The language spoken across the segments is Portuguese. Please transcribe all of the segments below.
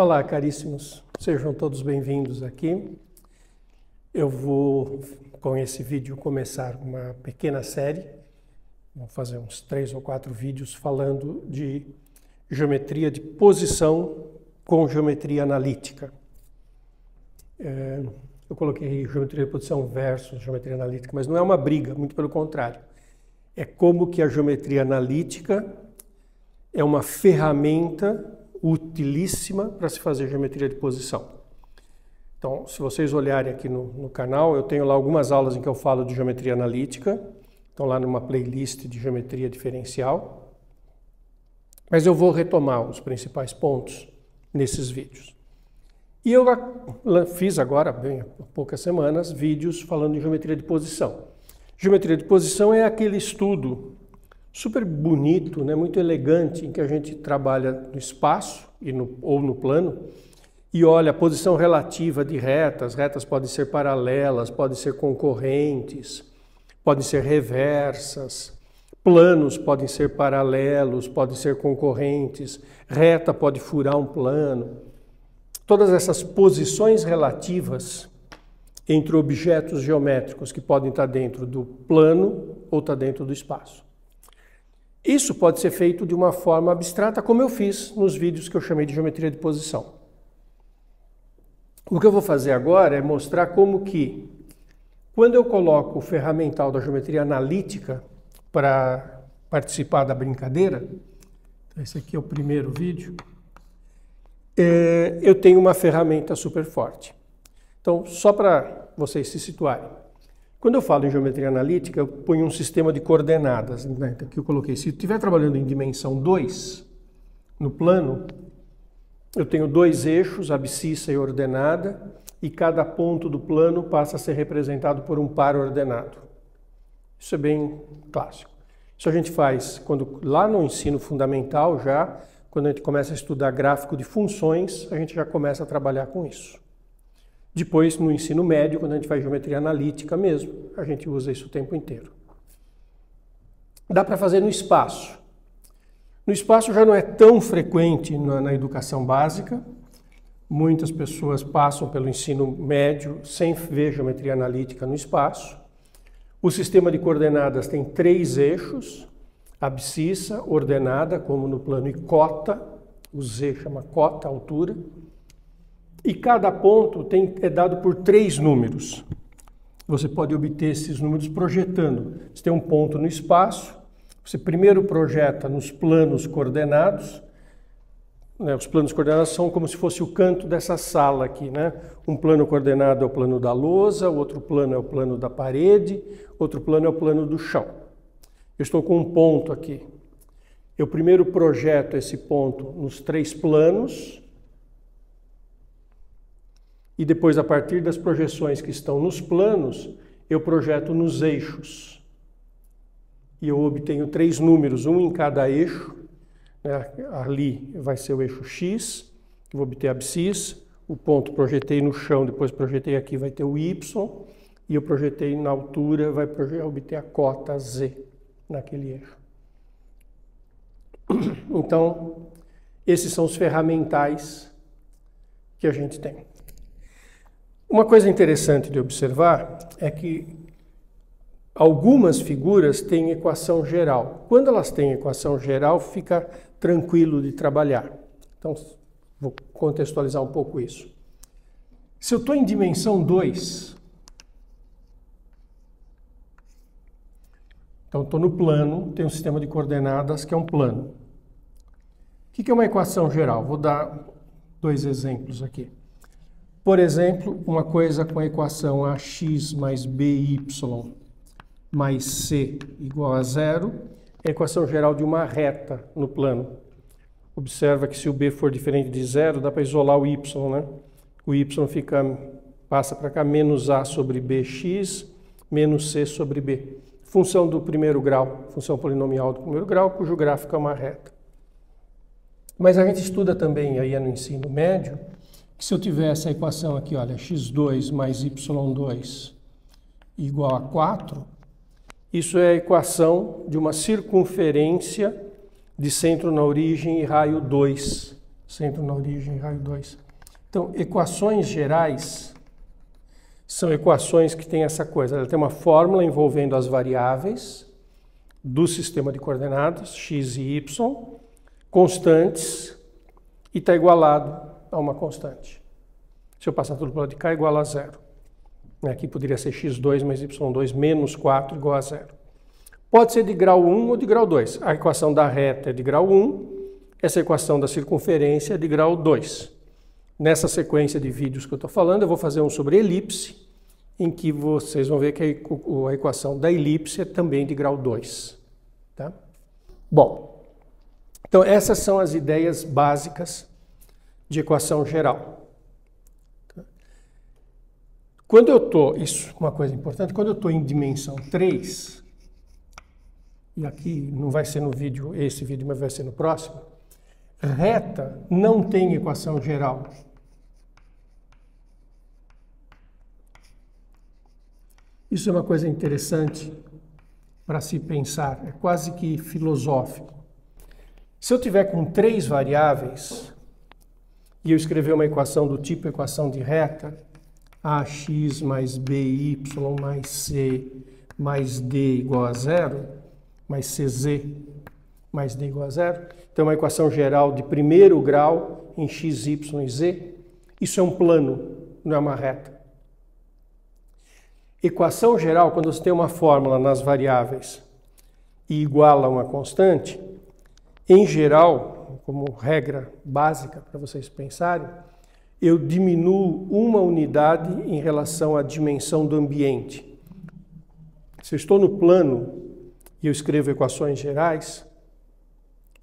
Olá, caríssimos, sejam todos bem-vindos aqui. Eu vou, com esse vídeo, começar uma pequena série. Vou fazer uns 3 ou 4 vídeos falando de geometria de posição com geometria analítica. Eu coloquei geometria de posição versus geometria analítica, mas não é uma briga, muito pelo contrário. É como que a geometria analítica é uma ferramenta utilíssima para se fazer geometria de posição. Então, se vocês olharem aqui no canal, eu tenho lá algumas aulas em que eu falo de geometria analítica. Estão lá numa playlist de geometria diferencial. Mas eu vou retomar os principais pontos nesses vídeos. E eu fiz agora, bem há poucas semanas, vídeos falando de geometria de posição. Geometria de posição é aquele estudo super bonito, né, muito elegante, em que a gente trabalha no espaço ou no plano e olha a posição relativa de retas. Retas podem ser paralelas, podem ser concorrentes, podem ser reversas, planos podem ser paralelos, podem ser concorrentes, reta pode furar um plano. Todas essas posições relativas entre objetos geométricos que podem estar dentro do plano ou estar dentro do espaço. Isso pode ser feito de uma forma abstrata, como eu fiz nos vídeos que eu chamei de geometria de posição. O que eu vou fazer agora é mostrar como que, quando eu coloco o ferramental da geometria analítica para participar da brincadeira, esse aqui é o primeiro vídeo, eu tenho uma ferramenta super forte. Então, só para vocês se situarem. Quando eu falo em geometria analítica, eu ponho um sistema de coordenadas. Né? Aqui eu coloquei, se eu estiver trabalhando em dimensão 2, no plano, eu tenho 2 eixos, abscissa e ordenada, e cada ponto do plano passa a ser representado por um par ordenado. Isso é bem clássico. Isso a gente faz lá no ensino fundamental já, quando a gente começa a estudar gráfico de funções, a gente já começa a trabalhar com isso. Depois, no ensino médio, quando a gente faz geometria analítica mesmo, a gente usa isso o tempo inteiro. Dá para fazer no espaço. No espaço já não é tão frequente na educação básica. Muitas pessoas passam pelo ensino médio sem ver geometria analítica no espaço. O sistema de coordenadas tem 3 eixos, abscissa, ordenada, como no plano, e cota. O Z chama cota, altura. E cada ponto é dado por 3 números. Você pode obter esses números projetando. Você tem um ponto no espaço, você primeiro projeta nos planos coordenados. Né? Os planos coordenados são como se fosse o canto dessa sala aqui. Né? Um plano coordenado é o plano da lousa, o outro plano é o plano da parede, outro plano é o plano do chão. Eu estou com um ponto aqui. Eu primeiro projeto esse ponto nos 3 planos, e depois, a partir das projeções que estão nos planos, eu projeto nos eixos. E eu obtenho 3 números, um em cada eixo. Né? Ali vai ser o eixo X, que vou obter a abscissa. O ponto projetei no chão, depois projetei aqui, vai ter o Y. E eu projetei na altura, vai obter a cota Z naquele eixo. Então, esses são os ferramentais que a gente tem. Uma coisa interessante de observar é que algumas figuras têm equação geral. Quando elas têm equação geral, fica tranquilo de trabalhar. Então, vou contextualizar um pouco isso. Se eu estou em dimensão 2, então estou no plano, tem um sistema de coordenadas que é um plano. O que é uma equação geral? Vou dar 2 exemplos aqui. Por exemplo, uma coisa com a equação ax mais by mais c igual a 0 é a equação geral de uma reta no plano. Observa que se o b for diferente de 0, dá para isolar o y, né? O y passa para cá, menos a sobre bx, menos c sobre b. Função do primeiro grau, função polinomial do primeiro grau, cujo gráfico é uma reta. Mas a gente estuda também, aí no ensino médio, que se eu tiver essa equação aqui, olha, x2 mais y2 igual a 4, isso é a equação de uma circunferência de centro na origem e raio 2 centro na origem, raio 2. Então, equações gerais são equações que têm essa coisa. Ela tem uma fórmula envolvendo as variáveis do sistema de coordenadas, x e y, constantes, e está igualado a uma constante. Se eu passar tudo para o lado de cá, é igual a zero. Aqui poderia ser x2 mais y2 menos 4 igual a zero. Pode ser de grau 1 ou de grau 2. A equação da reta é de grau 1, essa equação da circunferência é de grau 2. Nessa sequência de vídeos que eu estou falando, eu vou fazer um sobre elipse, em que vocês vão ver que a equação da elipse é também de grau 2. Tá? Bom, então essas são as ideias básicas de equação geral. Quando eu estou, isso uma coisa importante, quando eu estou em dimensão 3, e aqui não vai ser no vídeo, esse vídeo, mas vai ser no próximo, reta não tem equação geral. Isso é uma coisa interessante para se pensar, é quase que filosófico. Se eu tiver com 3 variáveis e eu escrever uma equação do tipo equação de reta, ax mais by mais c mais d igual a zero, mais cz mais d igual a zero, então uma equação geral de primeiro grau em x, y e z, isso é um plano, não é uma reta. Equação geral, quando você tem uma fórmula nas variáveis e iguala a uma constante, em geral, como regra básica para vocês pensarem, eu diminuo uma unidade em relação à dimensão do ambiente. Se eu estou no plano e eu escrevo equações gerais,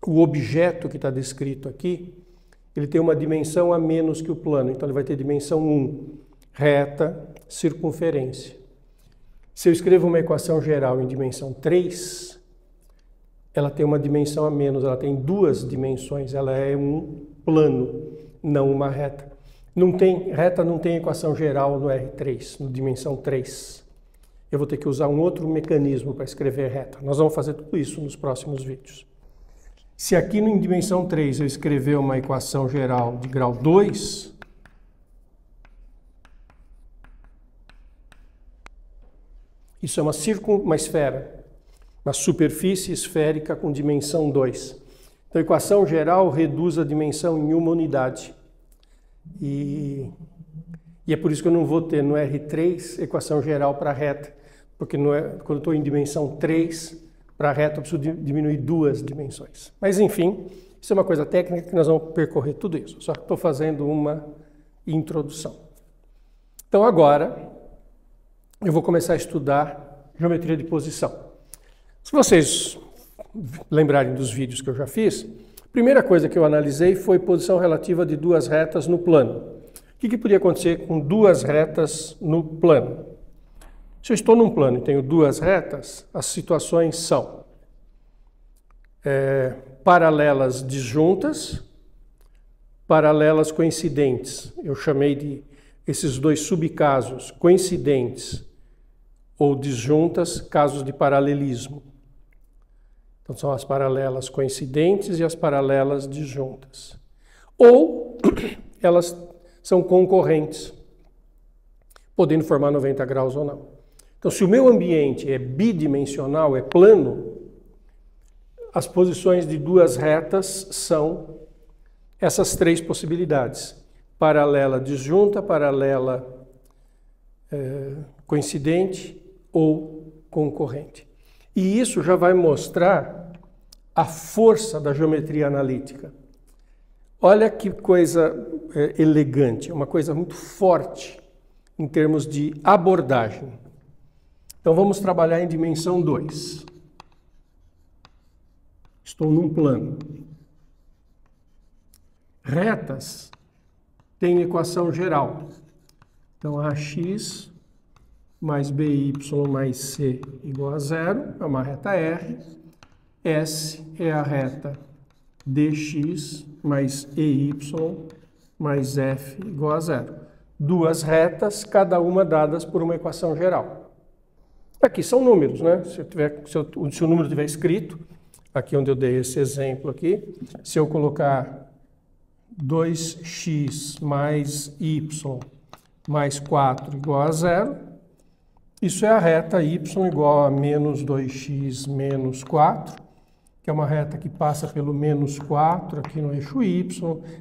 o objeto que está descrito aqui, ele tem uma dimensão a menos que o plano, então ele vai ter dimensão 1, reta, circunferência. Se eu escrevo uma equação geral em dimensão 3, ela tem uma dimensão a menos, ela tem 2 dimensões, ela é um plano, não uma reta. Reta não tem equação geral no R3, no dimensão 3. Eu vou ter que usar um outro mecanismo para escrever reta. Nós vamos fazer tudo isso nos próximos vídeos. Se aqui em dimensão 3 eu escrever uma equação geral de grau 2, isso é uma esfera, uma superfície esférica com dimensão 2. Então, a equação geral reduz a dimensão em uma unidade. E é por isso que eu não vou ter no R3 equação geral para reta, porque quando eu estou em dimensão 3, para reta eu preciso diminuir 2 dimensões. Mas, enfim, isso é uma coisa técnica que nós vamos percorrer tudo isso. Só que estou fazendo uma introdução. Então, agora, eu vou começar a estudar geometria de posição. Se vocês lembrarem dos vídeos que eu já fiz, a primeira coisa que eu analisei foi posição relativa de 2 retas no plano. O que podia acontecer com 2 retas no plano? Se eu estou num plano e tenho 2 retas, as situações são paralelas disjuntas, paralelas coincidentes. Eu chamei de esses 2 subcasos coincidentes ou disjuntas, casos de paralelismo. Então, são as paralelas coincidentes e as paralelas disjuntas. Ou elas são concorrentes, podendo formar 90 graus ou não. Então, se o meu ambiente é bidimensional, é plano, as posições de 2 retas são essas 3 possibilidades. Paralela disjunta, paralela coincidente ou concorrente. E isso já vai mostrar a força da geometria analítica. Olha que coisa elegante, uma coisa muito forte em termos de abordagem. Então vamos trabalhar em dimensão 2. Estou num plano. Retas têm equação geral. Então ax mais by mais c igual a zero, é uma reta R. S é a reta dx mais ey mais f igual a zero. 2 retas, cada uma dadas por uma equação geral. Aqui são números, né? Se o número tiver escrito, aqui onde eu dei esse exemplo aqui, se eu colocar 2x mais y mais 4 igual a 0. Isso é a reta y igual a menos 2x menos 4, que é uma reta que passa pelo menos 4 aqui no eixo y,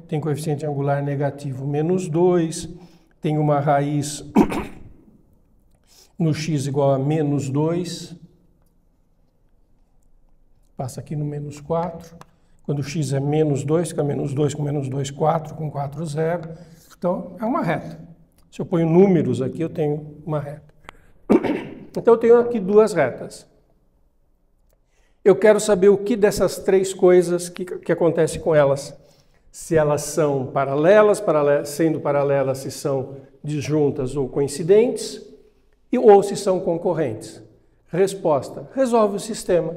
tem coeficiente angular negativo menos 2, tem uma raiz no x igual a menos 2, passa aqui no menos 4. Quando o x é menos 2, fica menos 2 com menos 2, 4, com 4, 0. Então, é uma reta. Se eu ponho números aqui, eu tenho uma reta. Então, eu tenho aqui duas retas. Eu quero saber o que dessas três coisas que acontece com elas. Se elas são paralelas, sendo paralelas, se são disjuntas ou coincidentes, ou se são concorrentes. Resposta: resolve o sistema.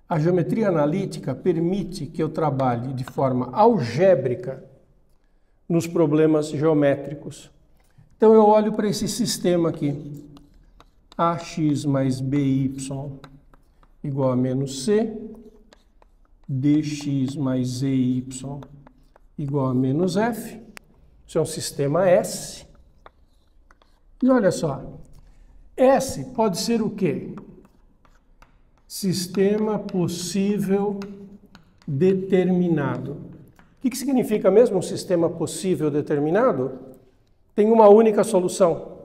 A geometria analítica permite que eu trabalhe de forma algébrica nos problemas geométricos. Então eu olho para esse sistema aqui. AX mais BY igual a menos C, DX mais EY igual a menos F. Isso é um sistema S. E olha só, S pode ser o quê? Sistema possível determinado. O que significa mesmo um sistema possível determinado? Tem uma única solução.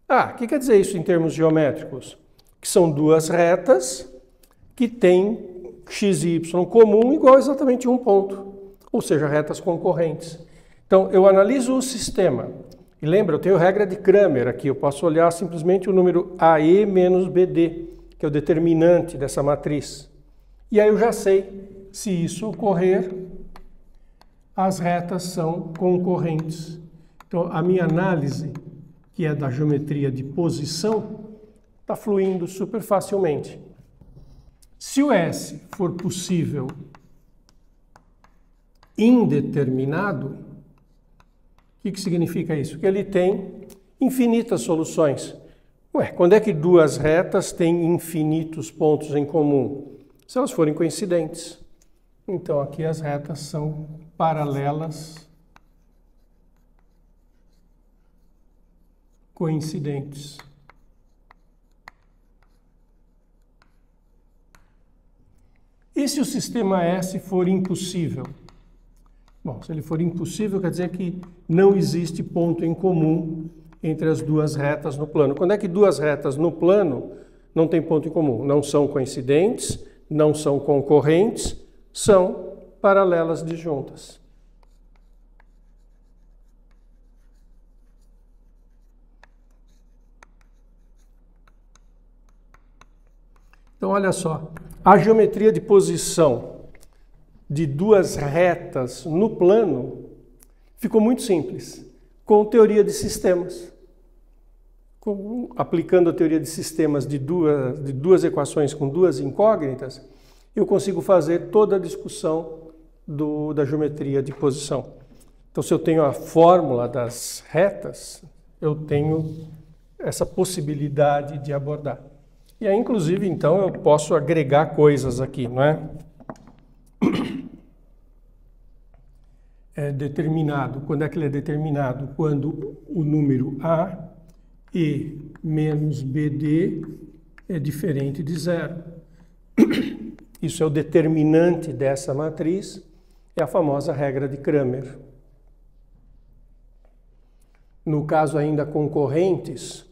O que quer dizer isso em termos geométricos? Que são duas retas que têm x e y comum igual a exatamente um ponto, ou seja, retas concorrentes. Então, eu analiso o sistema. E lembra, eu tenho regra de Cramer aqui, eu posso olhar simplesmente o número AE menos BD, que é o determinante dessa matriz. E aí eu já sei, se isso ocorrer, as retas são concorrentes. Então, a minha análise, que é da geometria de posição, está fluindo super facilmente. Se o S for possível indeterminado, o que significa isso? Que ele tem infinitas soluções. Quando é que duas retas têm infinitos pontos em comum? Se elas forem coincidentes. Então, aqui as retas são paralelas coincidentes. E se o sistema S for impossível? Bom, se ele for impossível, quer dizer que não existe ponto em comum entre as duas retas no plano. Quando é que duas retas no plano não têm ponto em comum? Não são coincidentes, não são concorrentes, são paralelas disjuntas. Então, olha só, a geometria de posição de duas retas no plano ficou muito simples, com teoria de sistemas. Aplicando a teoria de sistemas de duas equações com duas incógnitas, eu consigo fazer toda a discussão da geometria de posição. Então, se eu tenho a fórmula das retas, eu tenho essa possibilidade de abordar. E aí, inclusive, então, eu posso agregar coisas aqui, não é? É determinado. Quando é que ele é determinado? Quando o número A, E menos BD é diferente de zero. Isso é o determinante dessa matriz, é a famosa regra de Cramer. No caso ainda concorrentes,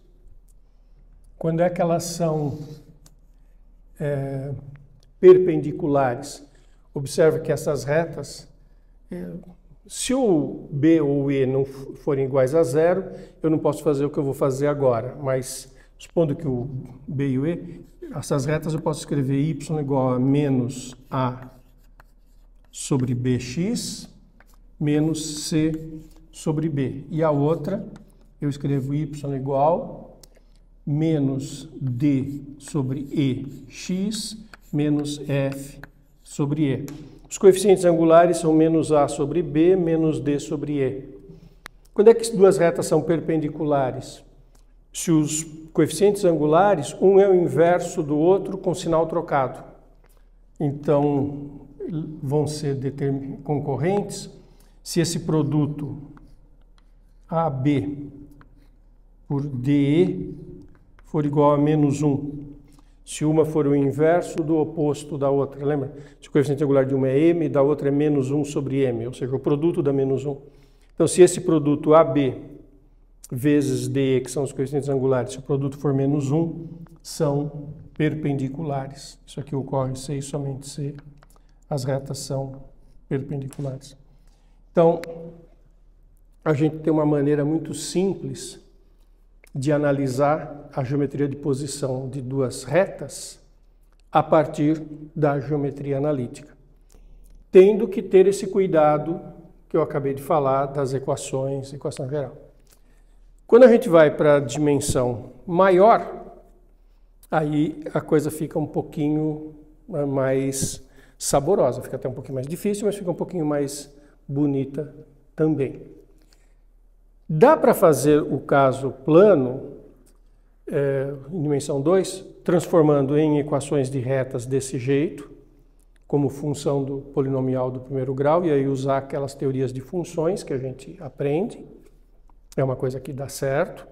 quando é que elas são perpendiculares? Observe que essas retas, se o B ou o E não forem iguais a zero, eu não posso fazer o que eu vou fazer agora. Mas, supondo que o B e o E, essas retas eu posso escrever y igual a menos A sobre BX menos C sobre B. E a outra, eu escrevo y igual menos D sobre EX menos F sobre E. Os coeficientes angulares são menos A sobre B menos D sobre E. Quando é que duas retas são perpendiculares? Se os coeficientes angulares, um é o inverso do outro com sinal trocado. Então, vão ser concorrentes se esse produto AB por DE for igual a menos 1. Se uma for o inverso do oposto da outra, lembra? Se o coeficiente angular de uma é M, da outra é menos 1 sobre M, ou seja, o produto dá menos 1. Então, se esse produto AB vezes DE, que são os coeficientes angulares, se o produto for menos 1, são perpendiculares. Isso aqui ocorre se e somente se as retas são perpendiculares. Então, a gente tem uma maneira muito simples de analisar a geometria de posição de duas retas a partir da geometria analítica, tendo que ter esse cuidado que eu acabei de falar das equações, equação geral. Quando a gente vai para a dimensão maior, aí a coisa fica um pouquinho mais saborosa, fica até um pouquinho mais difícil, mas fica um pouquinho mais bonita também. Dá para fazer o caso plano, em dimensão 2, transformando em equações de retas desse jeito, como função do polinomial do primeiro grau, e aí usar aquelas teorias de funções que a gente aprende. É uma coisa que dá certo.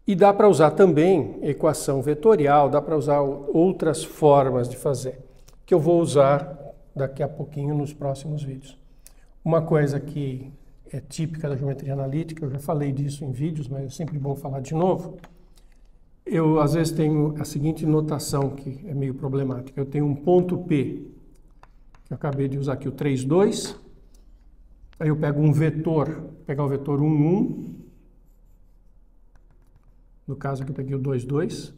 E dá para usar também equação vetorial, dá para usar outras formas de fazer, que eu vou usar daqui a pouquinho nos próximos vídeos. Uma coisa que é típica da geometria analítica, eu já falei disso em vídeos, mas é sempre bom falar de novo. Eu, às vezes, tenho a seguinte notação que é meio problemática. Eu tenho um ponto P, que eu acabei de usar aqui, o 3, 2. Aí eu pego um vetor, vou pegar o vetor 1, 1. No caso aqui eu peguei o 2, 2.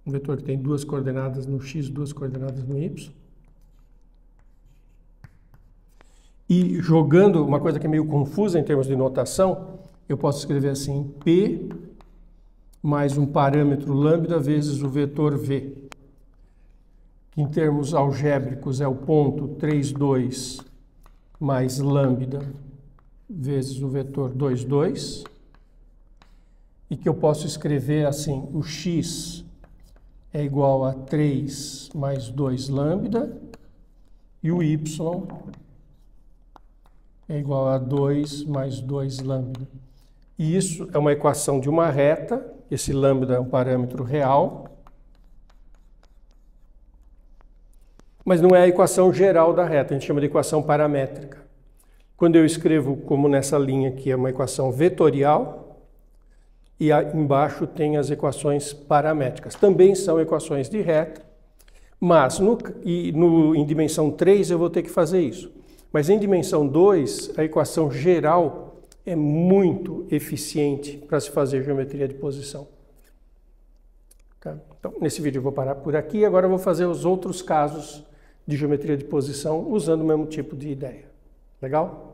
Um vetor que tem duas coordenadas no x, duas coordenadas no y. E jogando, uma coisa que é meio confusa em termos de notação, eu posso escrever assim, P mais um parâmetro lambda vezes o vetor V, que em termos algébricos é o ponto 3, 2 mais lambda vezes o vetor 2, 2, e que eu posso escrever assim, o x é igual a 3 mais 2 lambda, e o y é igual a 2 mais 2 lambda. E isso é uma equação de uma reta, esse lambda é um parâmetro real, mas não é a equação geral da reta, a gente chama de equação paramétrica. Quando eu escrevo, como nessa linha aqui, é uma equação vetorial, e embaixo tem as equações paramétricas. Também são equações de reta, mas em dimensão 3 eu vou ter que fazer isso. Mas em dimensão 2, a equação geral é muito eficiente para se fazer geometria de posição. Tá? Então, nesse vídeo eu vou parar por aqui, agora eu vou fazer os outros casos de geometria de posição usando o mesmo tipo de ideia. Legal?